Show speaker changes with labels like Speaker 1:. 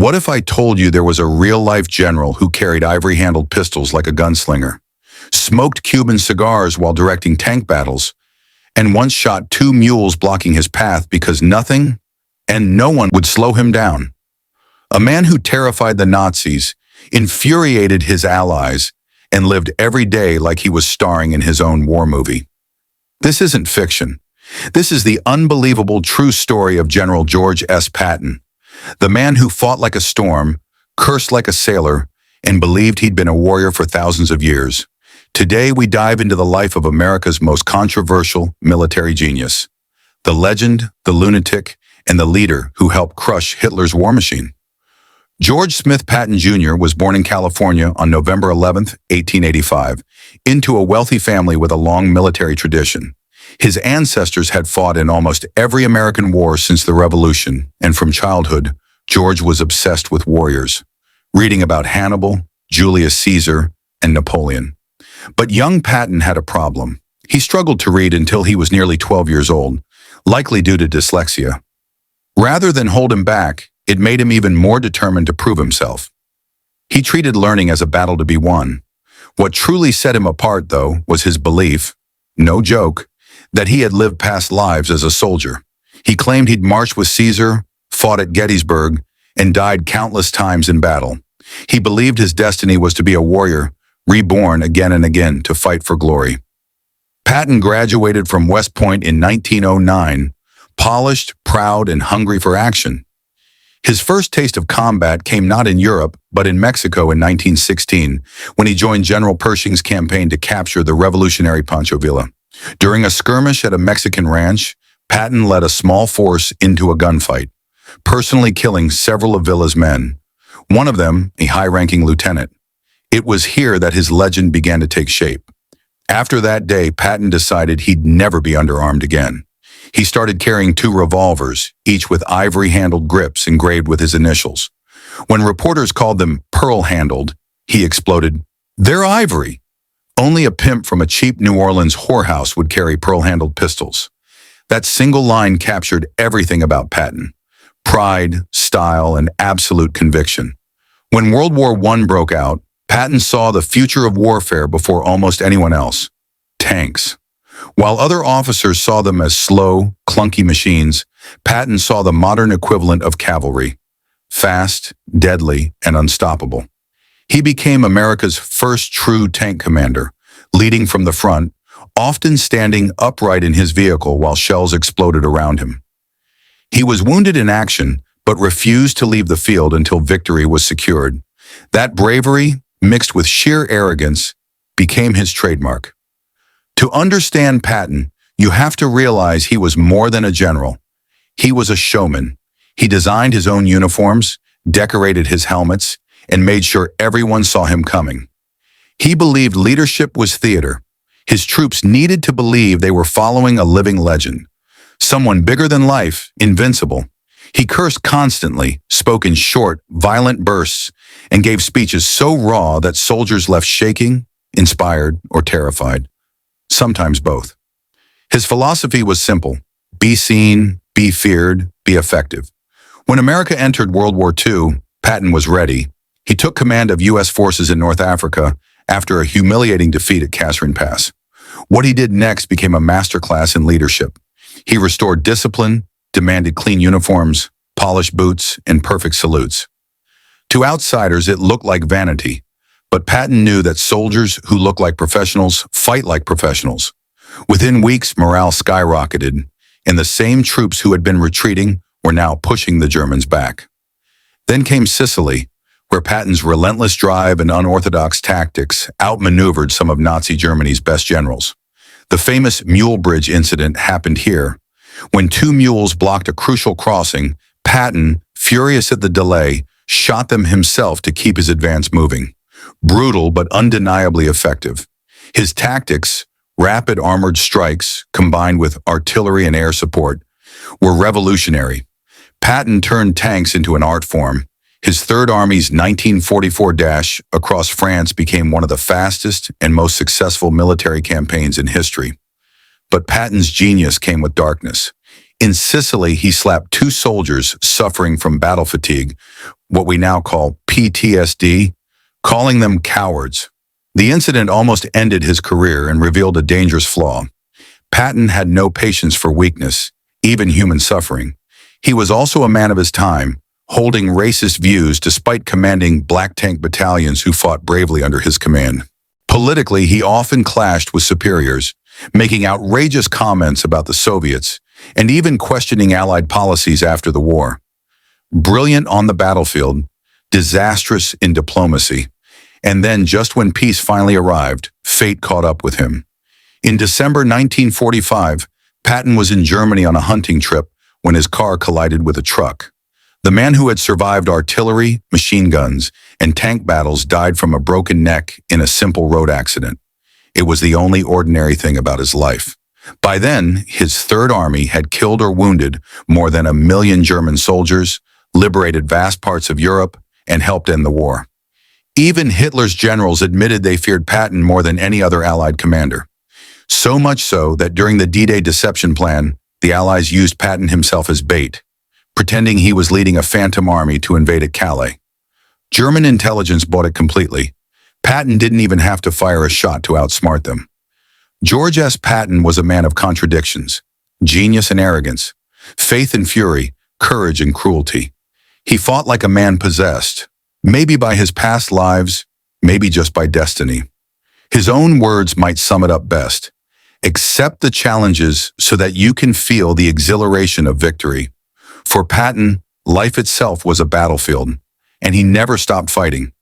Speaker 1: What if I told you there was a real-life general who carried ivory-handled pistols like a gunslinger, smoked Cuban cigars while directing tank battles, and once shot 2 mules blocking his path because nothing and no one would slow him down? A man who terrified the Nazis, infuriated his allies, and lived every day like he was starring in his own war movie. This isn't fiction. This is the unbelievable true story of General George S. Patton, the man who fought like a storm, cursed like a sailor, and believed he'd been a warrior for thousands of years. Today, we dive into the life of America's most controversial military genius, the legend, the lunatic, and the leader who helped crush Hitler's war machine. George Smith Patton Jr. was born in California on November 11, 1885, into a wealthy family with a long military tradition. His ancestors had fought in almost every American war since the Revolution, and from childhood, George was obsessed with warriors, reading about Hannibal, Julius Caesar, and Napoleon. But young Patton had a problem. He struggled to read until he was nearly 12 years old, likely due to dyslexia. Rather than hold him back, it made him even more determined to prove himself. He treated learning as a battle to be won. What truly set him apart, though, was his belief, no joke, that he had lived past lives as a soldier. He claimed he'd marched with Caesar, fought at Gettysburg, and died countless times in battle. He believed his destiny was to be a warrior, reborn again and again to fight for glory. Patton graduated from West Point in 1909, polished, proud, and hungry for action. His first taste of combat came not in Europe, but in Mexico in 1916, when he joined General Pershing's campaign to capture the revolutionary Pancho Villa. During a skirmish at a Mexican ranch, Patton led a small force into a gunfight, personally killing several of Villa's men, one of them a high-ranking lieutenant. It was here that his legend began to take shape. After that day, Patton decided he'd never be underarmed again. He started carrying 2 revolvers, each with ivory-handled grips engraved with his initials. When reporters called them pearl-handled, he exploded, "They're ivory!" Only a pimp from a cheap New Orleans whorehouse would carry pearl-handled pistols. That single line captured everything about Patton: pride, style, and absolute conviction. When World War I broke out, Patton saw the future of warfare before almost anyone else: tanks. While other officers saw them as slow, clunky machines, Patton saw the modern equivalent of cavalry: fast, deadly, and unstoppable. He became America's first true tank commander, leading from the front, often standing upright in his vehicle while shells exploded around him. He was wounded in action, but refused to leave the field until victory was secured. That bravery, mixed with sheer arrogance, became his trademark. To understand Patton, you have to realize he was more than a general. He was a showman. He designed his own uniforms, decorated his helmets, and made sure everyone saw him coming. He believed leadership was theater. His troops needed to believe they were following a living legend, someone bigger than life, invincible. He cursed constantly, spoke in short, violent bursts, and gave speeches so raw that soldiers left shaking, inspired, or terrified. Sometimes both. His philosophy was simple: be seen, be feared, be effective. When America entered World War II, Patton was ready. He took command of U.S. forces in North Africa after a humiliating defeat at Kasserine Pass. What he did next became a masterclass in leadership. He restored discipline, demanded clean uniforms, polished boots, and perfect salutes. To outsiders, it looked like vanity, but Patton knew that soldiers who look like professionals fight like professionals. Within weeks, morale skyrocketed, and the same troops who had been retreating were now pushing the Germans back. Then came Sicily, where Patton's relentless drive and unorthodox tactics outmaneuvered some of Nazi Germany's best generals. The famous Mule Bridge incident happened here. When 2 mules blocked a crucial crossing, Patton, furious at the delay, shot them himself to keep his advance moving. Brutal but undeniably effective. His tactics, rapid armored strikes combined with artillery and air support, were revolutionary. Patton turned tanks into an art form. His Third Army's 1944 dash across France became one of the fastest and most successful military campaigns in history. But Patton's genius came with darkness. In Sicily, he slapped two soldiers suffering from battle fatigue, what we now call PTSD, calling them cowards. The incident almost ended his career and revealed a dangerous flaw. Patton had no patience for weakness, even human suffering. He was also a man of his time, holding racist views despite commanding black tank battalions who fought bravely under his command. Politically, he often clashed with superiors, making outrageous comments about the Soviets, and even questioning Allied policies after the war. Brilliant on the battlefield, disastrous in diplomacy, and then just when peace finally arrived, fate caught up with him. In December 1945, Patton was in Germany on a hunting trip when his car collided with a truck. The man who had survived artillery, machine guns, and tank battles died from a broken neck in a simple road accident. It was the only ordinary thing about his life. By then, his Third Army had killed or wounded more than 1 million German soldiers, liberated vast parts of Europe, and helped end the war. Even Hitler's generals admitted they feared Patton more than any other Allied commander. So much so that during the D-Day deception plan, the Allies used Patton himself as bait, pretending he was leading a phantom army to invade Calais. German intelligence bought it completely. Patton didn't even have to fire a shot to outsmart them. George S. Patton was a man of contradictions, genius and arrogance, faith and fury, courage and cruelty. He fought like a man possessed, maybe by his past lives, maybe just by destiny. His own words might sum it up best. Accept the challenges so that you can feel the exhilaration of victory. For Patton, life itself was a battlefield, and he never stopped fighting.